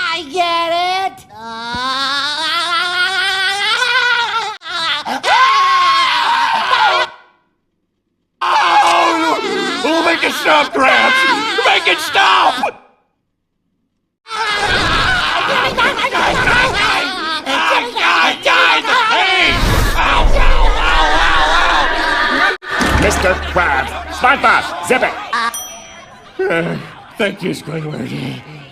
I get it! Oh, make it stop, Krabs! Make it stop! Mr. Krabs! SpongeBob's, zip it! Thank you, Squidward.